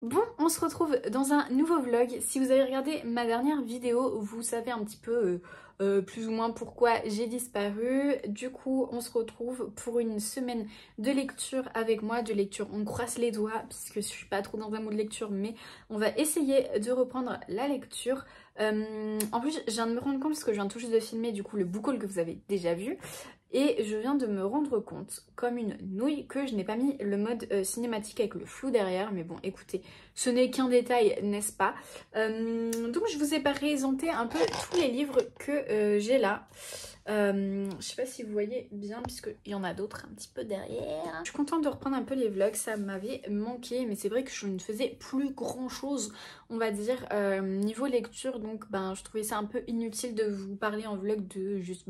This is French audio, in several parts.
Bon, on se retrouve dans un nouveau vlog. Si vous avez regardé ma dernière vidéo, vous savez un petit peu plus ou moins pourquoi j'ai disparu. Du coup, on se retrouve pour une semaine de lecture avec moi, de lecture. On croise les doigts puisque je suis pas trop dans un mood de lecture, mais on va essayer de reprendre la lecture. En plus, je viens de me rendre compte parce que je viens tout juste de filmer du coup le book haul que vous avez déjà vu. Et je viens de me rendre compte, comme une nouille, que je n'ai pas mis le mode cinématique avec le flou derrière. Mais bon, écoutez, ce n'est qu'un détail, n'est-ce pas? Donc je vous ai présenté un peu tous les livres que j'ai là. Je sais pas si vous voyez bien, puisqu'il y en a d'autres un petit peu derrière. Je suis contente de reprendre un peu les vlogs, ça m'avait manqué. Mais c'est vrai que je ne faisais plus grand chose, on va dire, niveau lecture. Donc ben, je trouvais ça un peu inutile de vous parler en vlog de juste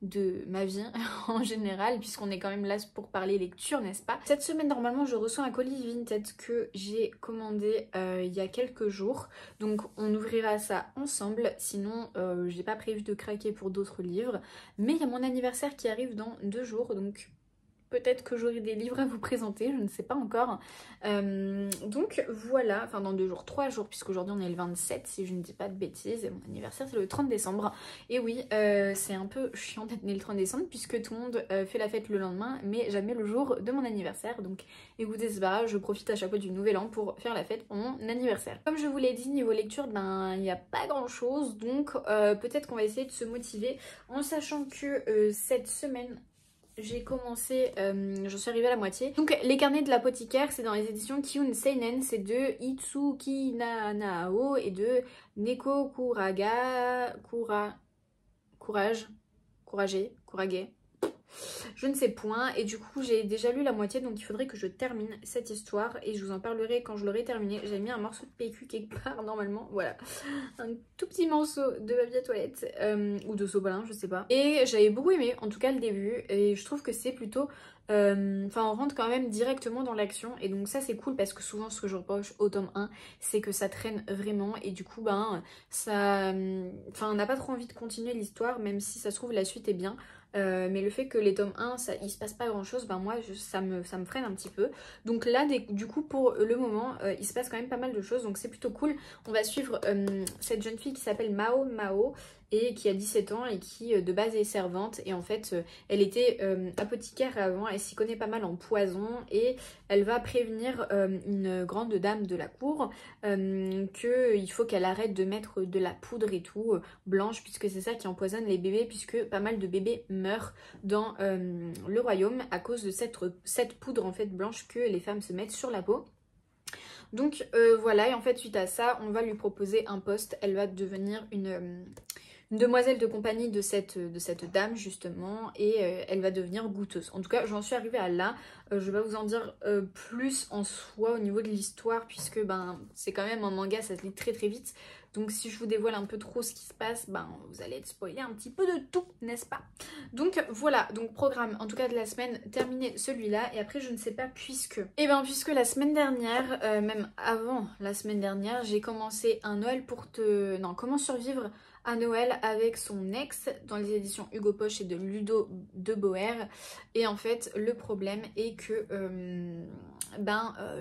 de ma vie en général, puisqu'on est quand même là pour parler lecture, n'est-ce pas? Cette semaine, normalement, je reçois un colis Vinted que j'ai commandé il y a quelques jours. Donc, on ouvrira ça ensemble. Sinon, j'ai pas prévu de craquer pour d'autres livres. Mais il y a mon anniversaire qui arrive dans 2 jours, donc peut-être que j'aurai des livres à vous présenter, je ne sais pas encore. Donc voilà, enfin dans 2 jours, 3 jours, puisqu'aujourd'hui on est le 27 si je ne dis pas de bêtises, et mon anniversaire c'est le 30 décembre. Et oui, c'est un peu chiant d'être né le 30 décembre, puisque tout le monde fait la fête le lendemain, mais jamais le jour de mon anniversaire. Donc écoutez, c'est pas grave, je profite à chaque fois du nouvel an pour faire la fête pour mon anniversaire. Comme je vous l'ai dit, niveau lecture, ben il n'y a pas grand chose, donc peut-être qu'on va essayer de se motiver, en sachant que cette semaine, j'ai commencé, j'en suis arrivée à la moitié. Donc les carnets de l'apothicaire, c'est dans les éditions Kyun Seinen, c'est de Itsuki Nanao et de Neko Kurage, je ne sais point. Et du coup j'ai déjà lu la moitié, donc il faudrait que je termine cette histoire et je vous en parlerai quand je l'aurai terminée. J'avais mis un morceau de PQ quelque part normalement, voilà, un tout petit morceau de papier à toilette ou de sopalin, je sais pas. Et j'avais beaucoup aimé en tout cas le début, et je trouve que c'est plutôt enfin on rentre quand même directement dans l'action, et donc ça c'est cool, parce que souvent ce que je reproche au tome 1 c'est que ça traîne vraiment, et du coup ben ça, enfin on n'a pas trop envie de continuer l'histoire, même si ça se trouve la suite est bien. Mais le fait que les tomes 1, il se passe pas grand chose, ben moi ça me freine un petit peu. Donc là, du coup, pour le moment, il se passe quand même pas mal de choses, donc c'est plutôt cool. On va suivre cette jeune fille qui s'appelle Mao, et qui a 17 ans et qui de base est servante. Et en fait, elle était apothicaire avant, elle s'y connaît pas mal en poison, et elle va prévenir une grande dame de la cour qu'il faut qu'elle arrête de mettre de la poudre et tout, blanche, puisque c'est ça qui empoisonne les bébés, puisque pas mal de bébés meurent dans le royaume à cause de cette poudre en fait blanche que les femmes se mettent sur la peau. Donc voilà, et en fait suite à ça, on va lui proposer un poste. Elle va devenir une demoiselle de compagnie de cette dame justement, et elle va devenir goûteuse. En tout cas, j'en suis arrivée à là. Je vais pas vous en dire plus en soi au niveau de l'histoire, puisque ben c'est quand même un manga, ça se lit très très vite. Donc si je vous dévoile un peu trop ce qui se passe, ben vous allez être spoilé un petit peu de tout, n'est-ce pas? Donc voilà, donc programme en tout cas de la semaine, terminé celui-là, et après je ne sais pas puisque... Et ben puisque la semaine dernière, même avant la semaine dernière, j'ai commencé un Noël pour te... Non, comment survivre à Noël avec son ex, dans les éditions Hugo Poche et de Ludo de Boer. Et en fait le problème est que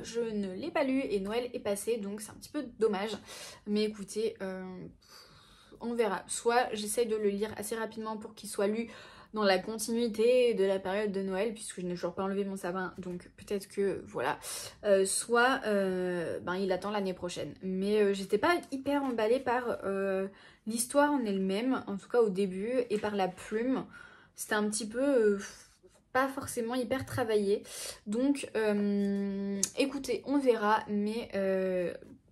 je ne l'ai pas lu et Noël est passé, donc c'est un petit peu dommage. Mais écoutez, on verra. Soit j'essaye de le lire assez rapidement pour qu'il soit lu dans la continuité de la période de Noël, puisque je n'ai toujours pas enlevé mon sapin, donc peut-être que voilà. Soit il attend l'année prochaine. Mais j'étais pas hyper emballée par l'histoire en elle-même, en tout cas au début, et par la plume. C'était un petit peu pas forcément hyper travaillé. Donc écoutez, on verra, mais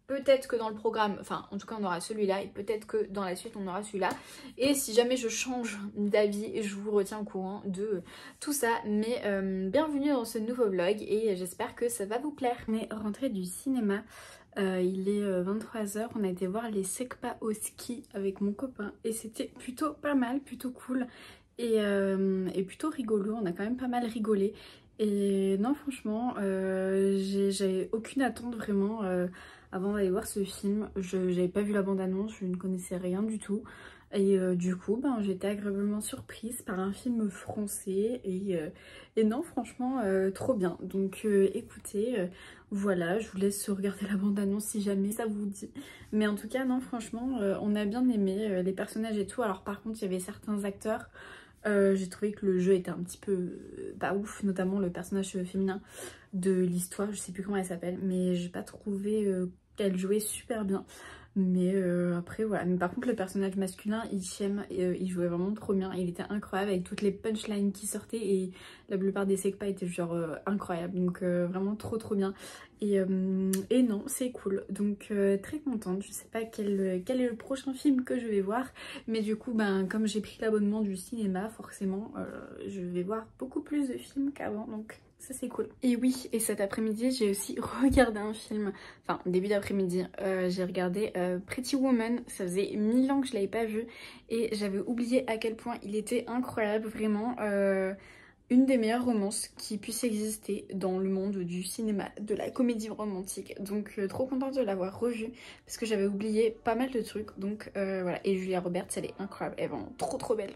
peut-être que dans le programme, enfin en tout cas on aura celui-là, et peut-être que dans la suite on aura celui-là. Et si jamais je change d'avis, je vous retiens au courant de tout ça. Mais bienvenue dans ce nouveau vlog, et j'espère que ça va vous plaire. On est rentré du cinéma, il est 23h, on a été voir les Sekpa au ski avec mon copain, et c'était plutôt pas mal, plutôt cool, et plutôt rigolo. On a quand même pas mal rigolé. Et non, franchement, j'avais aucune attente vraiment avant d'aller voir ce film. J'avais pas vu la bande-annonce, je ne connaissais rien du tout. Et du coup, ben, j'ai été agréablement surprise par un film français et non, franchement, trop bien. Donc écoutez, voilà, je vous laisse regarder la bande-annonce si jamais ça vous dit. Mais en tout cas, non, franchement, on a bien aimé les personnages et tout. Alors par contre, il y avait certains acteurs, j'ai trouvé que le jeu était un petit peu pas ouf, notamment le personnage féminin de l'histoire, je sais plus comment elle s'appelle, mais j'ai pas trouvé qu'elle jouait super bien. Mais après voilà, mais par contre le personnage masculin Hichem, il jouait vraiment trop bien, il était incroyable avec toutes les punchlines qui sortaient et la plupart des secpas étaient genre incroyables, donc vraiment trop bien. Et non, c'est cool, donc très contente. Je sais pas quel est le prochain film que je vais voir, mais du coup ben comme j'ai pris l'abonnement du cinéma, forcément je vais voir beaucoup plus de films qu'avant, donc ça c'est cool. Et oui, et cet après-midi j'ai aussi regardé un film, enfin début d'après-midi, j'ai regardé Pretty Woman. Ça faisait 1000 ans que je l'avais pas vu et j'avais oublié à quel point il était incroyable, vraiment une des meilleures romances qui puisse exister dans le monde du cinéma, de la comédie romantique. Donc trop contente de l'avoir revu parce que j'avais oublié pas mal de trucs, donc voilà. Et Julia Roberts, elle est incroyable, elle est vraiment trop belle.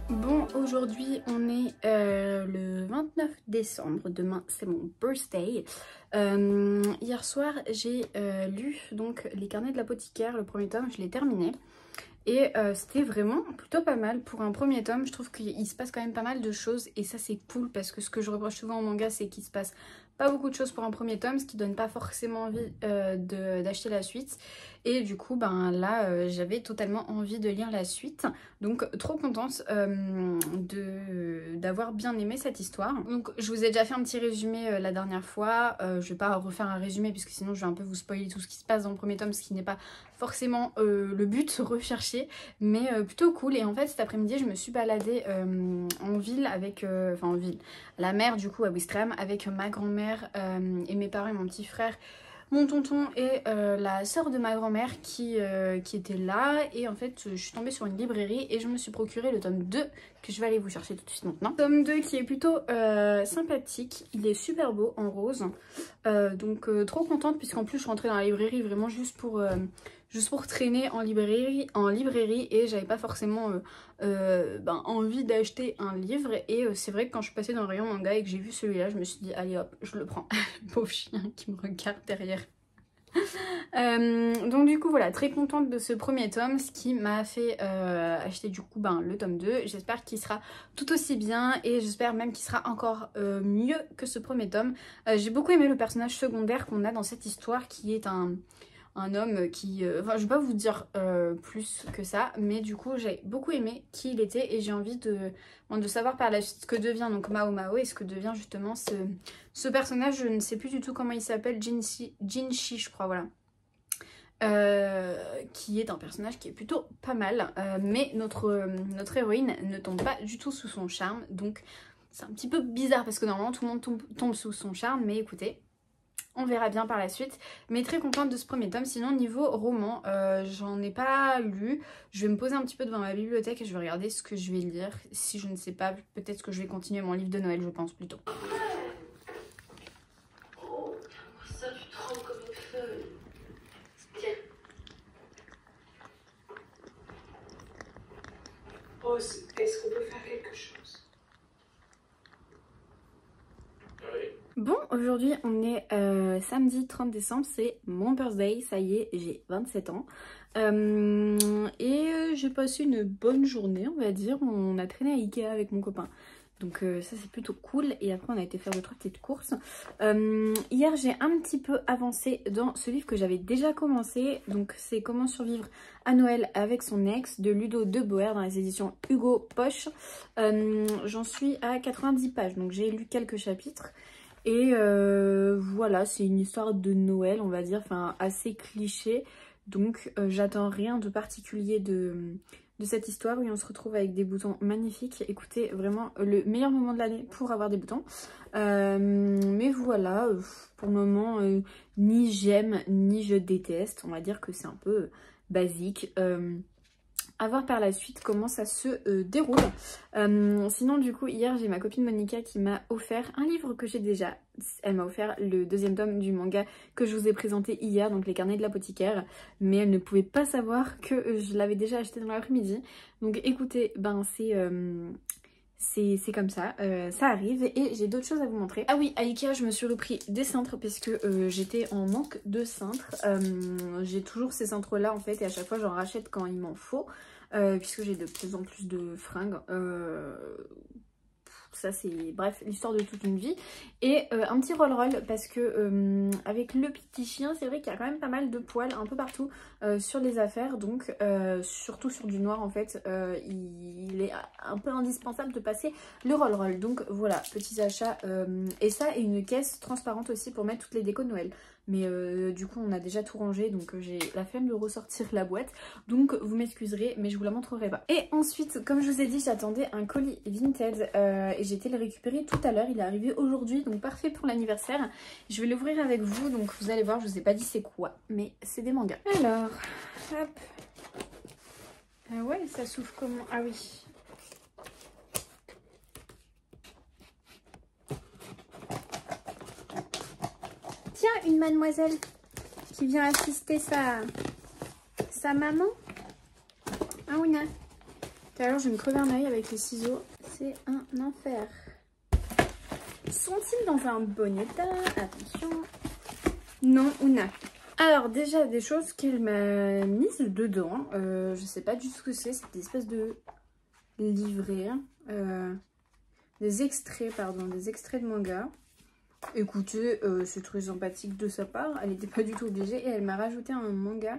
Bon, aujourd'hui on est le 29 décembre, demain c'est mon birthday. Hier soir j'ai lu donc Les Carnets de l'apothicaire, le premier tome, je l'ai terminé. Et c'était vraiment plutôt pas mal pour un premier tome. Je trouve qu'il se passe quand même pas mal de choses et ça c'est cool parce que ce que je reproche souvent en manga c'est qu'il se passe pas beaucoup de choses pour un premier tome, ce qui donne pas forcément envie d'acheter la suite. Et du coup ben là j'avais totalement envie de lire la suite, donc trop contente d'avoir bien aimé cette histoire. Donc je vous ai déjà fait un petit résumé la dernière fois, je vais pas refaire un résumé puisque sinon je vais un peu vous spoiler tout ce qui se passe dans le premier tome, ce qui n'est pas forcément le but recherché, mais plutôt cool. Et en fait cet après-midi je me suis baladée en ville avec, enfin en ville, à la mer du coup à Ouistreham, avec ma grand-mère et mes parents et mon petit frère, mon tonton et la sœur de ma grand-mère qui étaient là. Et en fait je suis tombée sur une librairie et je me suis procuré le tome 2 que je vais aller vous chercher tout de suite maintenant. Tome 2 qui est plutôt sympathique, il est super beau en rose, donc trop contente puisqu'en plus je suis rentrée dans la librairie vraiment juste pour traîner en librairie et j'avais pas forcément envie d'acheter un livre. Et c'est vrai que quand je suis passée dans le rayon manga et que j'ai vu celui-là, je me suis dit allez hop, je le prends. Pauvre chien qui me regarde derrière. Donc du coup voilà, très contente de ce premier tome, ce qui m'a fait acheter du coup le tome 2. J'espère qu'il sera tout aussi bien et j'espère même qu'il sera encore mieux que ce premier tome. J'ai beaucoup aimé le personnage secondaire qu'on a dans cette histoire, qui est un homme qui... Enfin je vais pas vous dire plus que ça, mais du coup j'ai beaucoup aimé qui il était et j'ai envie de savoir par la suite ce que devient donc Mao Mao et ce que devient justement ce personnage. Je ne sais plus du tout comment il s'appelle, Jinshi je crois, voilà. Qui est un personnage qui est plutôt pas mal, mais notre héroïne ne tombe pas du tout sous son charme, donc c'est un petit peu bizarre parce que normalement tout le monde tombe sous son charme, mais écoutez, on verra bien par la suite. Mais très contente de ce premier tome. Sinon niveau roman, j'en ai pas lu. Je vais me poser un petit peu devant ma bibliothèque et je vais regarder ce que je vais lire. Si je ne sais pas, peut-être que je vais continuer mon livre de Noël, je pense plutôt. Oh, ça tu trembles comme une feuille. Tiens. Rose, est-ce qu'on peut faire quelque chose? Bon, aujourd'hui on est samedi 30 décembre, c'est mon birthday, ça y est, j'ai 27 ans. Et j'ai passé une bonne journée, on va dire. On a traîné à Ikea avec mon copain. Donc ça c'est plutôt cool. Et après on a été faire 2-3 petites courses. Hier j'ai un petit peu avancé dans ce livre que j'avais déjà commencé. Donc c'est Comment survivre à Noël avec son ex de Ludo de Boer dans les éditions Hugo Poche. J'en suis à 90 pages, donc j'ai lu quelques chapitres. Et voilà, c'est une histoire de Noël on va dire, enfin assez cliché. Donc j'attends rien de particulier de cette histoire. Oui, on se retrouve avec des boutons magnifiques. Écoutez, vraiment le meilleur moment de l'année pour avoir des boutons. Mais voilà, pour le moment, ni j'aime ni je déteste. On va dire que c'est un peu basique. À voir par la suite comment ça se déroule. Sinon du coup hier j'ai ma copine Monica qui m'a offert un livre que j'ai déjà. Elle m'a offert le 2e tome du manga que je vous ai présenté hier, donc Les Carnets de l'apothicaire. Mais elle ne pouvait pas savoir que je l'avais déjà acheté dans l'après-midi. Donc écoutez, ben c'est comme ça, ça arrive. Et j'ai d'autres choses à vous montrer. Ah oui, à Ikea je me suis repris des cintres parce que j'étais en manque de cintres. J'ai toujours ces cintres là en fait et à chaque fois j'en rachète quand il m'en faut. Puisque j'ai de plus en plus de fringues. Ça c'est bref l'histoire de toute une vie. Et un petit roll-roll parce que avec le petit chien c'est vrai qu'il y a quand même pas mal de poils un peu partout sur les affaires. Donc surtout sur du noir en fait il est un peu indispensable de passer le roll-roll. Donc voilà, petits achats. Et ça et une caisse transparente aussi pour mettre toutes les décos de Noël. Mais du coup on a déjà tout rangé, donc j'ai la flemme de ressortir la boîte. Donc vous m'excuserez mais je vous la montrerai pas. Et ensuite comme je vous ai dit j'attendais un colis Vinted et j'ai été le récupérer tout à l'heure. Il est arrivé aujourd'hui, donc parfait pour l'anniversaire. Je vais l'ouvrir avec vous, donc vous allez voir, je vous ai pas dit c'est quoi, mais c'est des mangas. Alors hop, ah ouais ça s'ouvre comment? Ah oui, tiens, une mademoiselle qui vient assister sa maman. Ah oui, non. Tout à l'heure, je vais me crever un œil avec les ciseaux. C'est un enfer. Sont-ils dans un bon état? Attention. Non, Ouna. Alors, déjà, des choses qu'elle m'a mises dedans. Je sais pas du tout ce que c'est. C'est des espèces de livrets. Des extraits, pardon. Des extraits de manga. Écoutez, c'est très sympathique de sa part. Elle n'était pas du tout obligée. Et elle m'a rajouté un manga.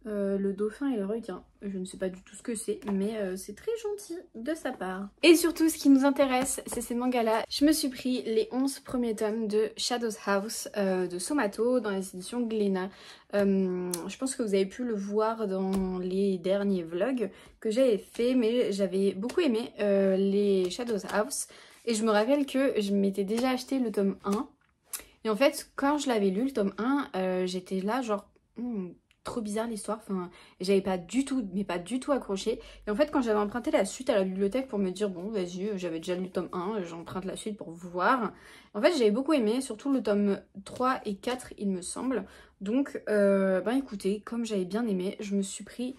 Le dauphin et le requin. Je ne sais pas du tout ce que c'est, mais c'est très gentil de sa part. Et surtout, ce qui nous intéresse, c'est ces mangas-là. Je me suis pris les 11 premiers tomes de Shadows House de Somato dans les éditions Glénat. Je pense que vous avez pu le voir dans les derniers vlogs que j'avais fait, mais j'avais beaucoup aimé les Shadows House. Et je me rappelle que je m'étais déjà acheté le tome 1. Et en fait, quand je l'avais lu, le tome 1, j'étais là genre... trop bizarre l'histoire, enfin j'avais pas du tout, mais pas du tout accroché. Et en fait quand j'avais emprunté la suite à la bibliothèque pour me dire bon vas-y, j'avais déjà lu le tome 1, j'emprunte la suite pour voir. En fait j'avais beaucoup aimé, surtout le tome 3 et 4 il me semble. Donc ben écoutez, comme j'avais bien aimé, je me suis pris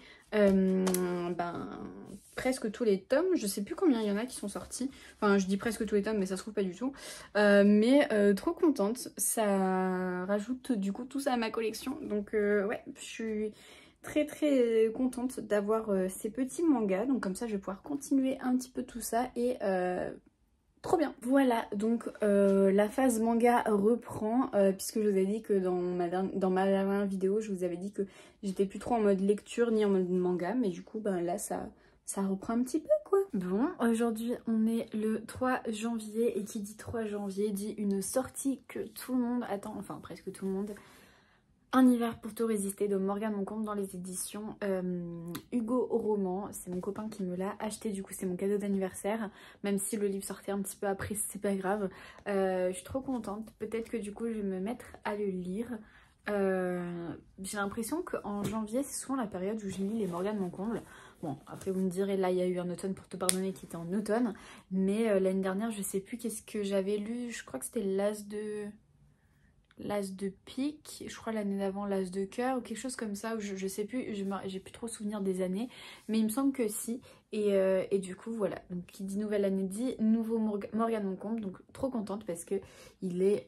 presque tous les tomes. Je sais plus combien il y en a qui sont sortis. Enfin je dis presque tous les tomes mais ça se trouve pas du tout. Mais trop contente, ça rajoute du coup tout ça à ma collection. Donc ouais, je suis très très contente d'avoir ces petits mangas. Donc comme ça je vais pouvoir continuer un petit peu tout ça et... trop bien. Voilà, donc la phase manga reprend, puisque je vous ai dit que dans ma dernière vidéo, je vous avais dit que j'étais plus trop en mode lecture ni en mode manga, mais du coup, ben là, ça reprend un petit peu, quoi. Bon, aujourd'hui, on est le 3 janvier, et qui dit 3 janvier dit une sortie que tout le monde attend, enfin presque tout le monde. Un hiver pour tout résister de Morgane Moncombe dans les éditions Hugo Roman. C'est mon copain qui me l'a acheté, du coup c'est mon cadeau d'anniversaire. Même si le livre sortait un petit peu après, c'est pas grave. Je suis trop contente. Peut-être que du coup je vais me mettre à le lire. J'ai l'impression qu'en janvier c'est souvent la période où je lis les Morgane Moncombe. Bon après vous me direz là il y a eu un automne pour te pardonner qui était en automne. Mais l'année dernière je sais plus qu'est-ce que j'avais lu. Je crois que c'était l'As de pique, je crois l'année d'avant l'As de cœur ou quelque chose comme ça, je sais plus, j'ai plus trop souvenir des années, mais il me semble que si, et du coup voilà, donc qui dit nouvelle année dit nouveau Morgane Moncombe, donc trop contente parce que il est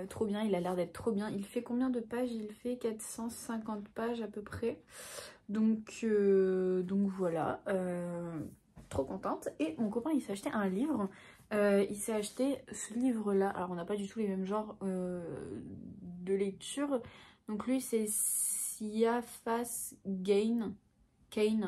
trop bien, il a l'air d'être trop bien. Il fait combien de pages? Il fait 450 pages à peu près, donc voilà, trop contente. Et mon copain il s'est acheté un livre, il s'est acheté ce livre là, alors on n'a pas du tout les mêmes genres de lecture, donc lui c'est Siaphas Kane,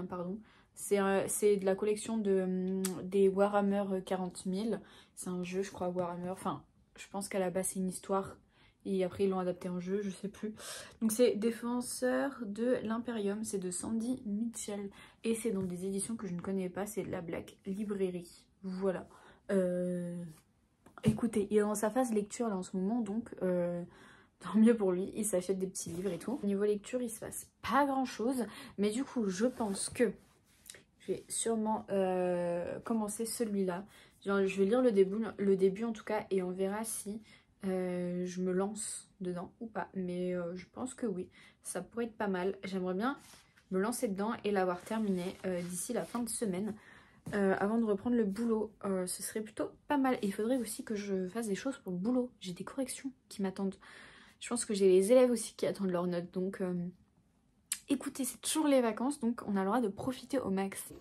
pardon. C'est de la collection des Warhammer 40 000. C'est un jeu, je crois, Warhammer. Enfin, je pense qu'à la base, c'est une histoire. Et après, ils l'ont adapté en jeu, je sais plus. Donc, c'est Défenseur de l'Imperium. C'est de Sandy Mitchell. Et c'est dans des éditions que je ne connais pas. C'est de la Black Librairie. Voilà. Écoutez, il est dans sa phase lecture là en ce moment. Donc, tant mieux pour lui. Il s'achète des petits livres et tout. Au niveau lecture, il se passe pas grand chose. Mais du coup, je pense que je vais sûrement commencer celui-là. Je vais lire le début en tout cas, et on verra si je me lance dedans ou pas. Mais je pense que oui, ça pourrait être pas mal. J'aimerais bien me lancer dedans et l'avoir terminé d'ici la fin de semaine. Avant de reprendre le boulot, ce serait plutôt pas mal. Et il faudrait aussi que je fasse des choses pour le boulot. J'ai des corrections qui m'attendent. Je pense que j'ai les élèves aussi qui attendent leurs notes, donc... Écoutez, c'est toujours les vacances, donc on a le droit de profiter au max.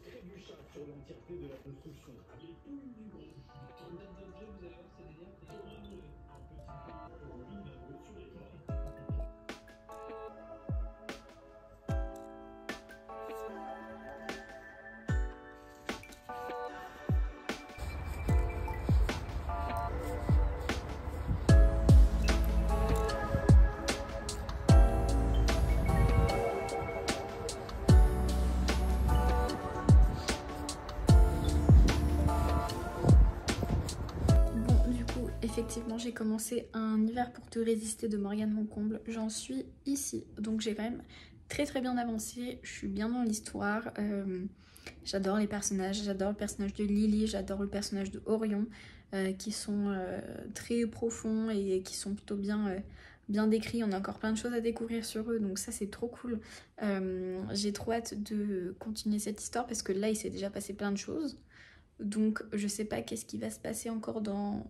Effectivement, j'ai commencé un hiver pour te résister de Morgane Moncomble. J'en suis ici, donc j'ai quand même très bien avancé. Je suis bien dans l'histoire. J'adore les personnages. J'adore le personnage de Lily, j'adore le personnage de Orion, qui sont très profonds et qui sont plutôt bien décrits. On a encore plein de choses à découvrir sur eux, donc ça c'est trop cool. J'ai trop hâte de continuer cette histoire parce que là il s'est déjà passé plein de choses. Donc je sais pas qu'est-ce qui va se passer encore dans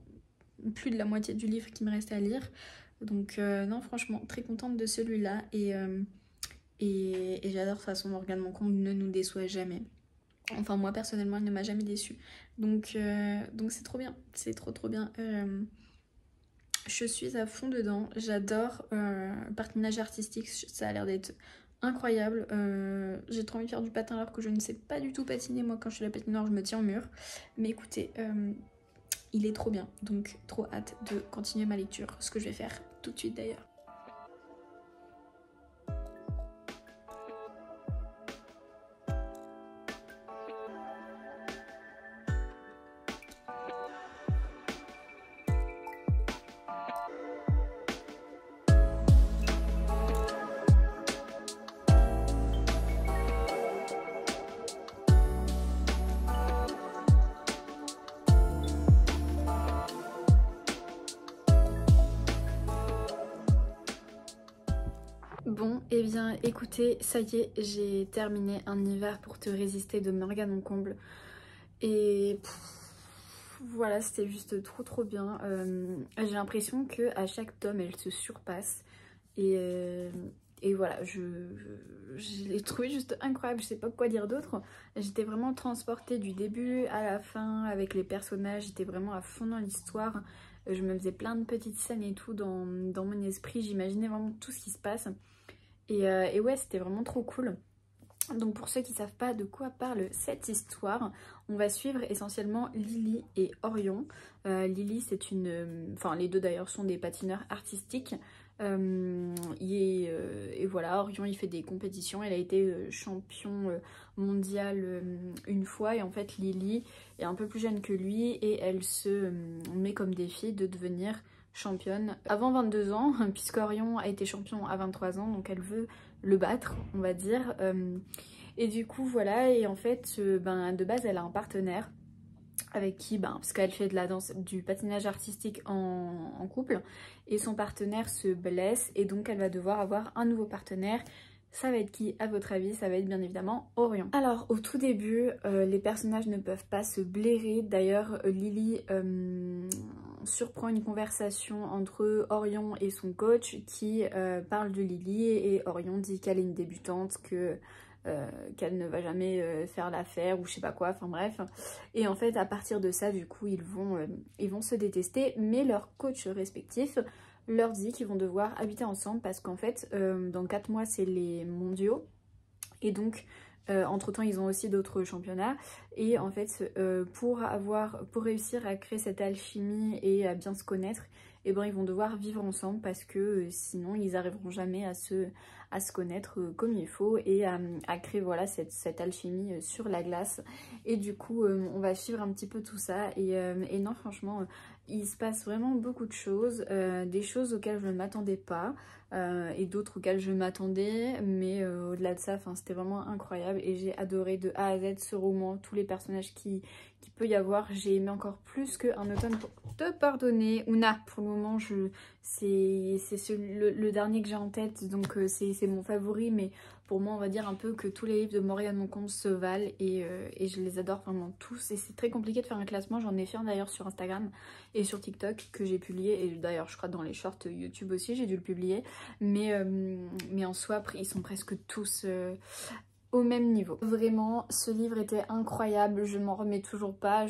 plus de la moitié du livre qui me reste à lire. Donc non, franchement, très contente de celui-là. Et j'adore de toute façon Morgane Moncomble ne nous déçoit jamais. Enfin moi personnellement elle ne m'a jamais déçue. Donc c'est trop bien. C'est trop bien. Je suis à fond dedans. J'adore le patinage artistique. Ça a l'air d'être incroyable. J'ai trop envie de faire du patin alors que je ne sais pas du tout patiner. Moi quand je suis la patinoire je me tiens au mur. Mais écoutez... il est trop bien, donc trop hâte de continuer ma lecture, ce que je vais faire tout de suite d'ailleurs. Bon, et bien écoutez, ça y est, j'ai terminé Un hiver pour te résister de Morgane Moncomble. Et voilà, c'était juste trop bien. J'ai l'impression qu'à chaque tome, elle se surpasse. Et voilà, je l'ai trouvé juste incroyable, je sais pas quoi dire d'autre. J'étais vraiment transportée du début à la fin avec les personnages, j'étais vraiment à fond dans l'histoire. Je me faisais plein de petites scènes et tout dans mon esprit, j'imaginais vraiment tout ce qui se passe. Et ouais, c'était vraiment trop cool. Donc pour ceux qui ne savent pas de quoi parle cette histoire, on va suivre essentiellement Lily et Orion. Lily c'est une... Enfin les deux d'ailleurs sont des patineurs artistiques. Et voilà, Orion il fait des compétitions, elle a été champion mondial une fois. Et en fait Lily est un peu plus jeune que lui et elle se met comme défi de devenir championne avant 22 ans, puisque Orion a été champion à 23 ans, donc elle veut le battre, on va dire. Et du coup, voilà, et en fait, de base, elle a un partenaire avec qui, parce qu'elle fait de la danse, du patinage artistique en couple, et son partenaire se blesse, et donc elle va devoir avoir un nouveau partenaire. Ça va être qui à votre avis? Ça va être bien évidemment Orion. Alors au tout début, les personnages ne peuvent pas se blairer. D'ailleurs Lily surprend une conversation entre Orion et son coach qui parle de Lily, et Orion dit qu'elle est une débutante, que qu'elle ne va jamais faire l'affaire ou je sais pas quoi, enfin bref. Et en fait à partir de ça du coup ils vont se détester, mais leur coach respectif leur dit qu'ils vont devoir habiter ensemble parce qu'en fait dans 4 mois c'est les mondiaux et donc entre temps ils ont aussi d'autres championnats et en fait pour réussir à créer cette alchimie et à bien se connaître, et ben ils vont devoir vivre ensemble parce que sinon ils n'arriveront jamais à se connaître comme il faut et à créer voilà cette alchimie sur la glace. Et du coup on va suivre un petit peu tout ça et non franchement il se passe vraiment beaucoup de choses, des choses auxquelles je ne m'attendais pas et d'autres auxquelles je m'attendais, mais au-delà de ça c'était vraiment incroyable et j'ai adoré de A à Z ce roman, tous les personnages qui peut y avoir. J'ai aimé encore plus qu'un automne pour te pardonner. Ouna, pour le moment c'est le dernier que j'ai en tête, donc c'est mon favori, mais pour moi on va dire un peu que tous les livres de Morgane Moncomble se valent et je les adore vraiment tous et c'est très compliqué de faire un classement. J'en ai fait un d'ailleurs sur Instagram et sur TikTok que j'ai publié, et d'ailleurs je crois dans les shorts YouTube aussi j'ai dû le publier, mais en soi après ils sont presque tous au même niveau. Vraiment ce livre était incroyable, je m'en remets toujours pas.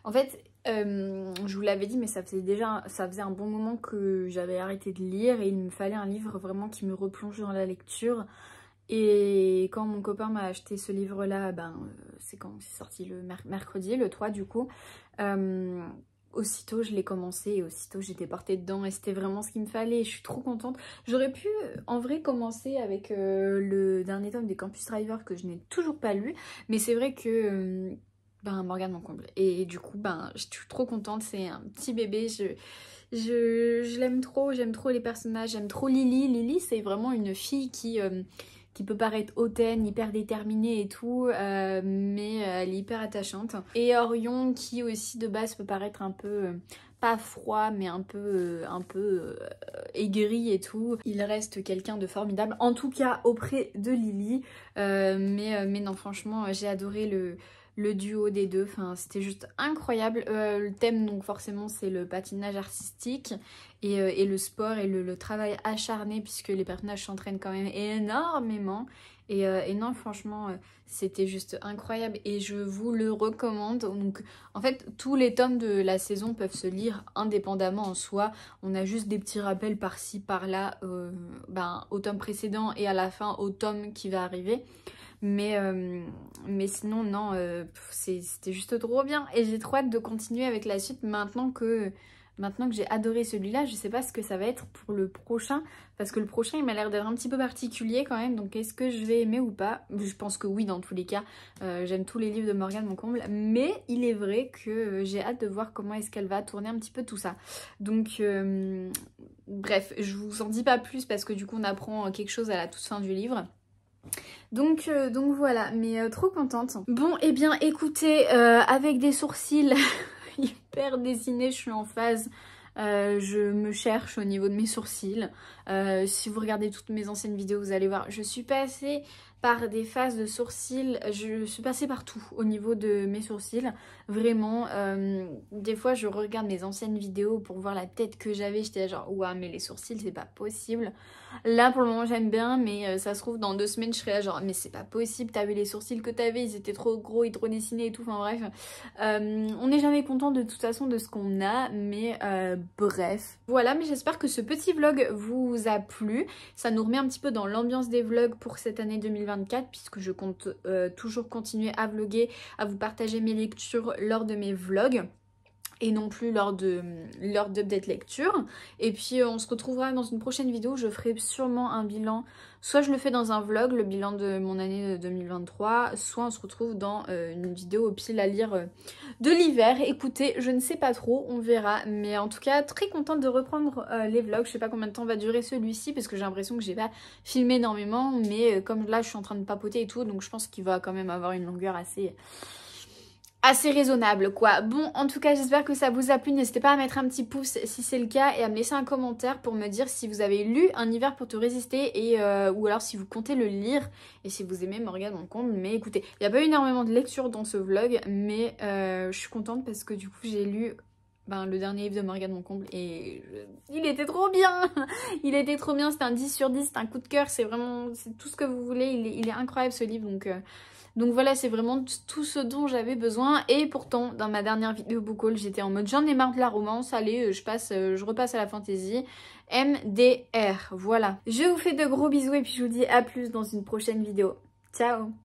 En fait je vous l'avais dit, mais ça faisait un bon moment que j'avais arrêté de lire et il me fallait un livre vraiment qui me replonge dans la lecture. Et quand mon copain m'a acheté ce livre là, c'est quand c'est sorti, le mercredi, le 3 du coup, aussitôt je l'ai commencé et aussitôt j'étais portée dedans et c'était vraiment ce qu'il me fallait. Je suis trop contente. J'aurais pu en vrai commencer avec le dernier tome des Campus Driver que je n'ai toujours pas lu, mais c'est vrai que Morgane Moncomble, et du coup je suis trop contente. C'est un petit bébé, je l'aime trop, j'aime trop les personnages, j'aime trop Lily. Lily c'est vraiment une fille qui peut paraître hautaine, hyper déterminée et tout, mais elle est hyper attachante. Et Orion qui aussi de base peut paraître un peu pas froid mais un peu aigri et tout. Il reste quelqu'un de formidable, en tout cas auprès de Lily, mais non franchement j'ai adoré le duo des deux, c'était juste incroyable. Le thème donc forcément c'est le patinage artistique et le sport et le travail acharné puisque les personnages s'entraînent quand même énormément. Et non franchement c'était juste incroyable et je vous le recommande. Donc en fait tous les tomes de la saison peuvent se lire indépendamment en soi. On a juste des petits rappels par-ci par-là au tome précédent et à la fin au tome qui va arriver. Mais sinon non, c'était juste trop bien et j'ai trop hâte de continuer avec la suite maintenant que j'ai adoré celui-là. Je sais pas ce que ça va être pour le prochain parce que le prochain il m'a l'air d'être un petit peu particulier quand même, donc est-ce que je vais aimer ou pas? Je pense que oui dans tous les cas. J'aime tous les livres de Morgane Moncomble, mais il est vrai que j'ai hâte de voir comment est-ce qu'elle va tourner un petit peu tout ça. Donc bref, je vous en dis pas plus parce que du coup on apprend quelque chose à la toute fin du livre. Donc voilà, mais trop contente. Bon, et bien écoutez, avec des sourcils hyper dessinés, je suis en phase. Je me cherche au niveau de mes sourcils. Si vous regardez toutes mes anciennes vidéos, vous allez voir, je suis passée par des phases de sourcils, je suis passée partout au niveau de mes sourcils, vraiment. Des fois je regarde mes anciennes vidéos pour voir la tête que j'avais, j'étais genre ouah mais les sourcils c'est pas possible. Là pour le moment j'aime bien, mais ça se trouve dans 2 semaines je serai là genre mais c'est pas possible, t'as vu les sourcils que t'avais, ils étaient trop gros, ils trop dessinés et tout, enfin bref. On n'est jamais content de toute façon de ce qu'on a, mais bref. Voilà, mais j'espère que ce petit vlog vous a plu. Ça nous remet un petit peu dans l'ambiance des vlogs pour cette année 2024 puisque je compte toujours continuer à vlogger, à vous partager mes lectures lors de mes vlogs et non plus lors d'update lecture. Et puis on se retrouvera dans une prochaine vidéo, je ferai sûrement un bilan, soit je le fais dans un vlog, le bilan de mon année 2023, soit on se retrouve dans une vidéo au pile à lire de l'hiver. Écoutez, je ne sais pas trop, on verra, mais en tout cas très contente de reprendre les vlogs. Je sais pas combien de temps va durer celui-ci parce que j'ai l'impression que j'ai pas filmé énormément, mais comme là je suis en train de papoter et tout, donc je pense qu'il va quand même avoir une longueur assez raisonnable quoi. Bon en tout cas j'espère que ça vous a plu, n'hésitez pas à mettre un petit pouce si c'est le cas et à me laisser un commentaire pour me dire si vous avez lu Un hiver pour te résister et ou alors si vous comptez le lire et si vous aimez Morgane Moncomble. Mais écoutez, il n'y a pas eu énormément de lecture dans ce vlog, mais je suis contente parce que du coup j'ai lu le dernier livre de Morgane Moncomble et il était trop bien. Il était trop bien, c'était un 10 sur 10, c'était un coup de cœur, c'est vraiment tout ce que vous voulez, il est incroyable ce livre donc voilà, c'est vraiment tout ce dont j'avais besoin. Et pourtant, dans ma dernière vidéo book haul, j'étais en mode j'en ai marre de la romance, allez, je repasse à la fantasy. MDR, voilà. Je vous fais de gros bisous et puis je vous dis à plus dans une prochaine vidéo. Ciao!